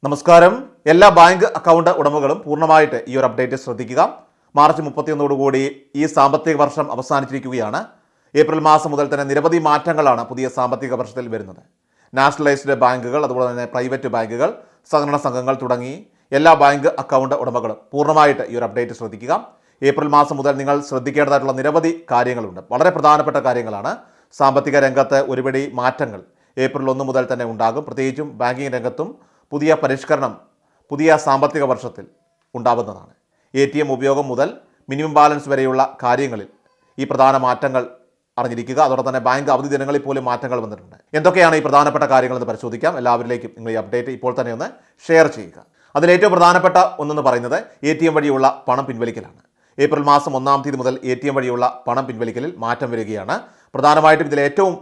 നമസ്കാരം. എല്ലാ bank account ഉടമകളും പൂർണ്ണമായിട്ട് ഈ ഒരു അപ്ഡേറ്റ് ശ്രദ്ധിക്കുക. മാർച്ച് 31 ഈ സാമ്പത്തിക വർഷം അവസാനിച്ചിരിക്കുകയാണ്. ഏപ്രിൽ മാസം മുതൽ തന്നെ നിരവധി മാറ്റങ്ങളാണ് പുതിയ സാമ്പത്തിക വർഷത്തിൽ വരുന്നത്. നാഷണലൈസ്ഡ് ബാങ്കുകൾ, അതുപോലെ തന്നെ പ്രൈവറ്റ് ബാങ്കുകൾ, സഹകരണ സംഘങ്ങൾ തുടങ്ങി എല്ലാ ബാങ്ക് അക്കൗണ്ട് ഉടമകളും പൂർണ്ണമായിട്ട് ഈ ഒരു അപ്ഡേറ്റ് ശ്രദ്ധിക്കുക. ഏപ്രിൽ മാസം മുതൽ നിങ്ങൾ ശ്രദ്ധിക്കേണ്ടതായിട്ടുള്ള നിരവധി കാര്യങ്ങളുണ്ട്. വളരെ പ്രധാനപ്പെട്ട കാര്യങ്ങളാണ്. സാമ്പത്തിക രംഗത്ത് ഒരുപടി മാറ്റങ്ങൾ ഏപ്രിൽ 1 മുതൽ തന്നെ ഉണ്ടാകും. പ്രത്യേകിച്ചും ബാങ്കിങ് രംഗത്തും പുതിയ പരിഷ്കരണം പുതിയ സാമ്പത്തിക വർഷത്തിൽ ഉണ്ടാകുന്നതാണ്. ATM ഉപയോഗം മുതൽ മിനിമം ബാലൻസ് വരെയുള്ള കാര്യങ്ങളിൽ ഈ പ്രധാന മാറ്റങ്ങൾ അറിഞ്ഞിരിക്കുക. അതോടൊപ്പം തന്നെ ബാങ്ക് അവധി ദിനങ്ങളിൽ പോലും മാറ്റങ്ങൾ വന്നിട്ടുണ്ട്. എന്തൊക്കെയാണ് ഈ പ്രധാനപ്പെട്ട കാര്യങ്ങളെന്ന് പരിശോധിക്കാം. എല്ലാവരിലേക്കും നിങ്ങൾ ഈ അപ്ഡേറ്റ് ഇപ്പോൾ തന്നെ ഒന്ന് ഷെയർ ചെയ്യുക. അതിലേറ്റവും പ്രധാനപ്പെട്ട ഒന്നെന്ന് പറയുന്നത് ATM വഴിയുള്ള പണം പിൻവലിക്കലാണ്. ഏപ്രിൽ മാസം 1-ാം തീയതി മുതൽ ATM വഴിയുള്ള പണം പിൻവലിക്കലിൽ മാറ്റം വരികയാണ്. പ്രധാനമായിട്ടും ഇതിൽ ഏറ്റവും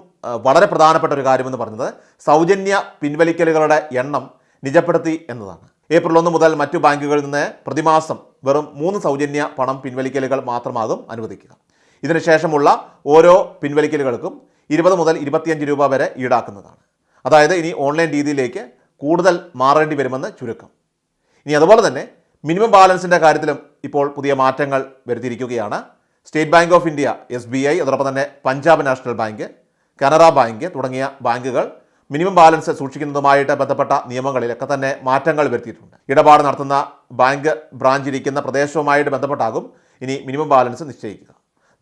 വളരെ പ്രധാനപ്പെട്ട ഒരു കാര്യമെന്ന് പറയുന്നത് സൗജന്യ പിൻവലിക്കലുകളുടെ എണ്ണം നിജപ്പെടുത്തി എന്നതാണ്. ഏപ്രിൽ 1 മുതൽ മറ്റു ബാങ്കുകളിൽ നിന്ന് പ്രതിമാസം വെറും 3 സൗജന്യ പണം പിൻവലിക്കലുകൾ മാത്രമാകും അനുവദിക്കുക. ഇതിനുശേഷമുള്ള ഓരോ പിൻവലിക്കലുകൾക്കും 20 മുതൽ 25 രൂപ വരെ ഈടാക്കുന്നതാണ്. അതായത് ഇനി ഓൺലൈൻ രീതിയിലേക്ക് കൂടുതൽ മാറേണ്ടി വരുമെന്ന് ചുരുക്കം. ഇനി അതുപോലെ തന്നെ മിനിമം ബാലൻസിൻ്റെ കാര്യത്തിലും ഇപ്പോൾ പുതിയ മാറ്റങ്ങൾ വരുത്തിയിരിക്കുകയാണ്. State bank of India, SBI, അതോടൊപ്പം തന്നെ Punjab national bank, Canara bank തുടങ്ങിയ ബാങ്കുകൾ മിനിമം ബാലൻസ് സൂക്ഷിക്കുന്നതുമായിട്ട് ബന്ധപ്പെട്ട നിയമങ്ങളിലൊക്കെ തന്നെ മാറ്റങ്ങൾ വരുത്തിയിട്ടുണ്ട്. ഇടപാട് നടത്തുന്ന ബാങ്ക് ബ്രാഞ്ച് ഇരിക്കുന്ന പ്രദേശവുമായിട്ട് ബന്ധപ്പെട്ടാകും ഇനി മിനിമം ബാലൻസ് നിശ്ചയിക്കുക.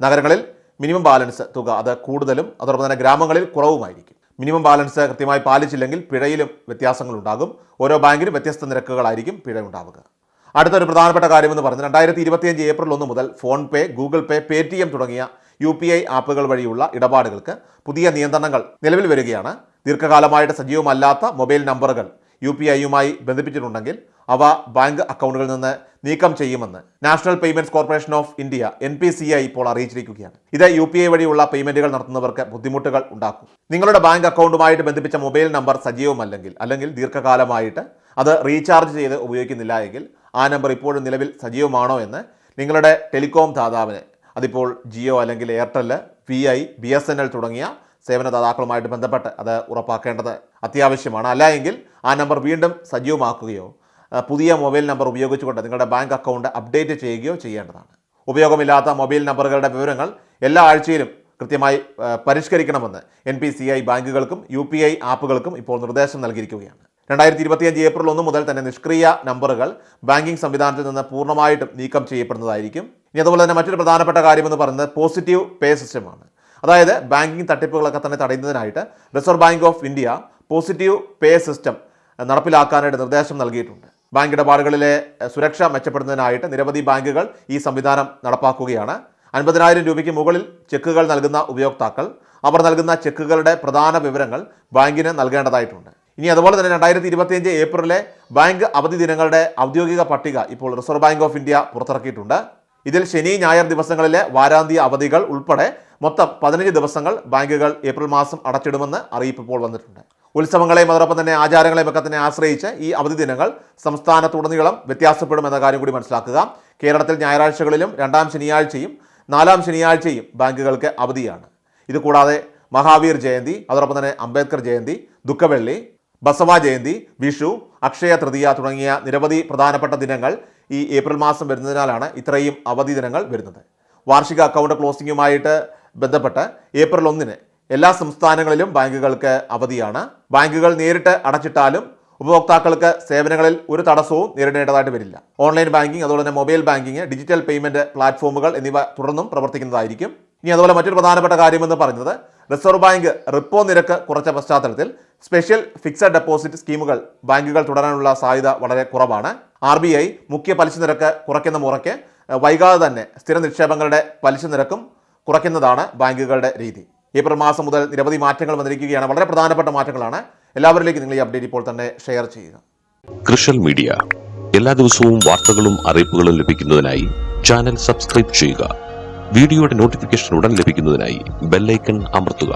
നഗരങ്ങളിൽ മിനിമം ബാലൻസ് തുക അത് കൂടുതലും, അതോടൊപ്പം തന്നെ ഗ്രാമങ്ങളിൽ കുറവുമായിരിക്കും. മിനിമം ബാലൻസ് കൃത്യമായി പാലിച്ചില്ലെങ്കിൽ പിഴയിലും വ്യത്യാസങ്ങളുണ്ടാകും. ഓരോ ബാങ്കിലും വ്യത്യസ്ത നിരക്കുകളായിരിക്കും പിഴ ഉണ്ടാവുക. അടുത്തൊരു പ്രധാനപ്പെട്ട കാര്യമെന്ന് പറഞ്ഞത് 2025 ഏപ്രിൽ 1 മുതൽ ഫോൺ പേ, ഗൂഗിൾ പേ, പേടിഎം തുടങ്ങിയ UPI ആപ്പുകൾ വഴിയുള്ള ഇടപാടുകൾക്ക് പുതിയ നിയന്ത്രണങ്ങൾ നിലവിൽ വരികയാണ്. ദീർഘകാലമായിട്ട് സജീവമല്ലാത്ത മൊബൈൽ നമ്പറുകൾ UPIയുമായി ബന്ധിപ്പിച്ചിട്ടുണ്ടെങ്കിൽ അവ ബാങ്ക് അക്കൗണ്ടുകളിൽ നിന്ന് നീക്കം ചെയ്യുമെന്ന് national payments corporation of India NPCI ഇപ്പോൾ അറിയിച്ചിരിക്കുകയാണ്. ഇത് UPI വഴിയുള്ള പേയ്മെന്റുകൾ നടത്തുന്നവർക്ക് ബുദ്ധിമുട്ടുകൾ ഉണ്ടാക്കും. നിങ്ങളുടെ ബാങ്ക് അക്കൗണ്ടുമായിട്ട് ബന്ധിപ്പിച്ച മൊബൈൽ നമ്പർ സജീവമല്ലെങ്കിൽ ദീർഘകാലമായിട്ട് അത് റീചാർജ് ചെയ്ത് ഉപയോഗിക്കുന്നില്ല എങ്കിൽ ആ നമ്പർ ഇപ്പോഴും നിലവിൽ സജീവമാണോ എന്ന് നിങ്ങളുടെ ടെലികോം ദാതാവിന്, അതിപ്പോൾ ജിയോ അല്ലെങ്കിൽ എയർടെൽ, VI, BSNL തുടങ്ങിയ സേവനദാതാക്കളുമായിട്ട് ബന്ധപ്പെട്ട് അത് ഉറപ്പാക്കേണ്ടത് അത്യാവശ്യമാണ്. അല്ല എങ്കിൽ ആ നമ്പർ വീണ്ടും സജീവമാക്കുകയോ പുതിയ മൊബൈൽ നമ്പർ ഉപയോഗിച്ചുകൊണ്ട് നിങ്ങളുടെ ബാങ്ക് അക്കൗണ്ട് അപ്ഡേറ്റ് ചെയ്യുകയോ ചെയ്യേണ്ടതാണ്. ഉപയോഗമില്ലാത്ത മൊബൈൽ നമ്പറുകളുടെ വിവരങ്ങൾ എല്ലാ ആഴ്ചയിലും കൃത്യമായി പരിഷ്കരിക്കണമെന്ന് NPCI ബാങ്കുകൾക്കും UPI ആപ്പുകൾക്കും ഇപ്പോൾ നിർദ്ദേശം നൽകിയിരിക്കുകയാണ്. 2025 ഏപ്രിൽ 1 മുതൽ തന്നെ നിഷ്ക്രിയ നമ്പറുകൾ ബാങ്കിംഗ് സംവിധാനത്തിൽ നിന്ന് പൂർണ്ണമായിട്ടും നീക്കം ചെയ്യപ്പെടുന്നതായിരിക്കും. ഇനി അതുപോലെ തന്നെ മറ്റൊരു പ്രധാനപ്പെട്ട കാര്യമെന്ന് പറയുന്നത് പോസിറ്റീവ് പേ സിസ്റ്റമാണ്. അതായത് ബാങ്കിംഗ് തട്ടിപ്പുകളൊക്കെ തന്നെ തടയുന്നതിനായിട്ട് reserve bank of India positive pay system നടപ്പിലാക്കാനായിട്ട് നിർദ്ദേശം നൽകിയിട്ടുണ്ട്. ബാങ്ക് ഇടപാടുകളിലെ സുരക്ഷ മെച്ചപ്പെടുന്നതിനായിട്ട് നിരവധി ബാങ്കുകൾ ഈ സംവിധാനം നടപ്പാക്കുകയാണ്. 50,000 രൂപയ്ക്ക് മുകളിൽ ചെക്കുകൾ നൽകുന്ന ഉപയോക്താക്കൾ അവർ നൽകുന്ന ചെക്കുകളുടെ പ്രധാന വിവരങ്ങൾ ബാങ്കിന് നൽകേണ്ടതായിട്ടുണ്ട്. ഇനി അതുപോലെ തന്നെ 2025 ഏപ്രിലെ ബാങ്ക് അവധി ദിനങ്ങളുടെ ഔദ്യോഗിക പട്ടിക ഇപ്പോൾ റിസർവ് ബാങ്ക് ഓഫ് ഇന്ത്യ പുറത്തിറക്കിയിട്ടുണ്ട്. ഇതിൽ ശനി, ഞായർ ദിവസങ്ങളിലെ വാരാന്ത്യ അവധികൾ ഉൾപ്പെടെ മൊത്തം 15 ദിവസങ്ങൾ ബാങ്കുകൾ ഏപ്രിൽ മാസം അടച്ചിടുമെന്ന് അറിയിപ്പ് ഇപ്പോൾ വന്നിട്ടുണ്ട്. ഉത്സവങ്ങളെയും അതോടൊപ്പം തന്നെ ആചാരങ്ങളെയും ഒക്കെ തന്നെ ആശ്രയിച്ച് ഈ അവധി ദിനങ്ങൾ സംസ്ഥാനത്തുടനീളം വ്യത്യാസപ്പെടുമെന്ന കാര്യം കൂടി മനസ്സിലാക്കുക. കേരളത്തിൽ ഞായറാഴ്ചകളിലും 2-ാം ശനിയാഴ്ചയും 4-ാം ശനിയാഴ്ചയും ബാങ്കുകൾക്ക് അവധിയാണ്. ഇതുകൂടാതെ മഹാവീർ ജയന്തി, അതോടൊപ്പം തന്നെ അംബേദ്കർ ജയന്തി, ദുഃഖവെള്ളി, ബസവ ജയന്തി, വിഷു, അക്ഷയ തൃതീയ തുടങ്ങിയ നിരവധി പ്രധാനപ്പെട്ട ദിനങ്ങൾ ഈ ഏപ്രിൽ മാസം വരുന്നതിനാലാണ് ഇത്രയും അവധി ദിനങ്ങൾ വരുന്നത്. വാർഷിക അക്കൗണ്ട് ക്ലോസിംഗുമായിട്ട് ബന്ധപ്പെട്ട് ഏപ്രിൽ 1 എല്ലാ സംസ്ഥാനങ്ങളിലും ബാങ്കുകൾക്ക് അവധിയാണ്. ബാങ്കുകൾ നേരിട്ട് അടച്ചിട്ടാലും ഉപഭോക്താക്കൾക്ക് സേവനങ്ങളിൽ ഒരു തടസ്സവും നേരിടേണ്ടതായിട്ട് വരില്ല. ഓൺലൈൻ ബാങ്കിങ്, അതുപോലെ തന്നെ മൊബൈൽ ബാങ്കിങ്, ഡിജിറ്റൽ പേയ്മെന്റ് പ്ലാറ്റ്ഫോമുകൾ എന്നിവ തുടർന്നും പ്രവർത്തിക്കുന്നതായിരിക്കും. ഇനി അതുപോലെ മറ്റൊരു പ്രധാനപ്പെട്ട കാര്യമെന്ന് പറയുന്നത് റിസർവ് ബാങ്ക് റിപ്പോ നിരക്ക് കുറച്ച പശ്ചാത്തലത്തിൽ സ്പെഷ്യൽ ഫിക്സഡ് ഡെപ്പോസിറ്റ് സ്കീമുകൾ ബാങ്കുകൾ തുടരാനുള്ള സാധ്യത വളരെ കുറവാണ്. RBI മുഖ്യ പലിശ നിരക്ക് കുറയ്ക്കുന്ന മുറയ്ക്ക് വൈകാതെ തന്നെ സ്ഥിര നിക്ഷേപങ്ങളുടെ പലിശ നിരക്കും കുറയ്ക്കുന്നതാണ് ബാങ്കുകളുടെ രീതി. ഏപ്രിൽ മാസം മുതൽ നിരവധി മാറ്റങ്ങൾ വന്നിരിക്കുകയാണ്. വളരെ പ്രധാനപ്പെട്ട മാറ്റങ്ങളാണ്. എല്ലാവരിലേക്കും നിങ്ങൾ ഈ അപ്ഡേറ്റ് ഇപ്പോൾ തന്നെ ഷെയർ ചെയ്യുക. കൃഷൽ മീഡിയ എല്ലാ ദിവസവും വാർത്തകളും അറിയിപ്പുകളും ലഭിക്കുന്നതിനായി ചാനൽ സബ്സ്ക്രൈബ് ചെയ്യുക. വീഡിയോയുടെ നോട്ടിഫിക്കേഷൻ ഉടൻ ലഭിക്കുന്നതിനായി ബെൽ ഐക്കൺ അമർത്തുക.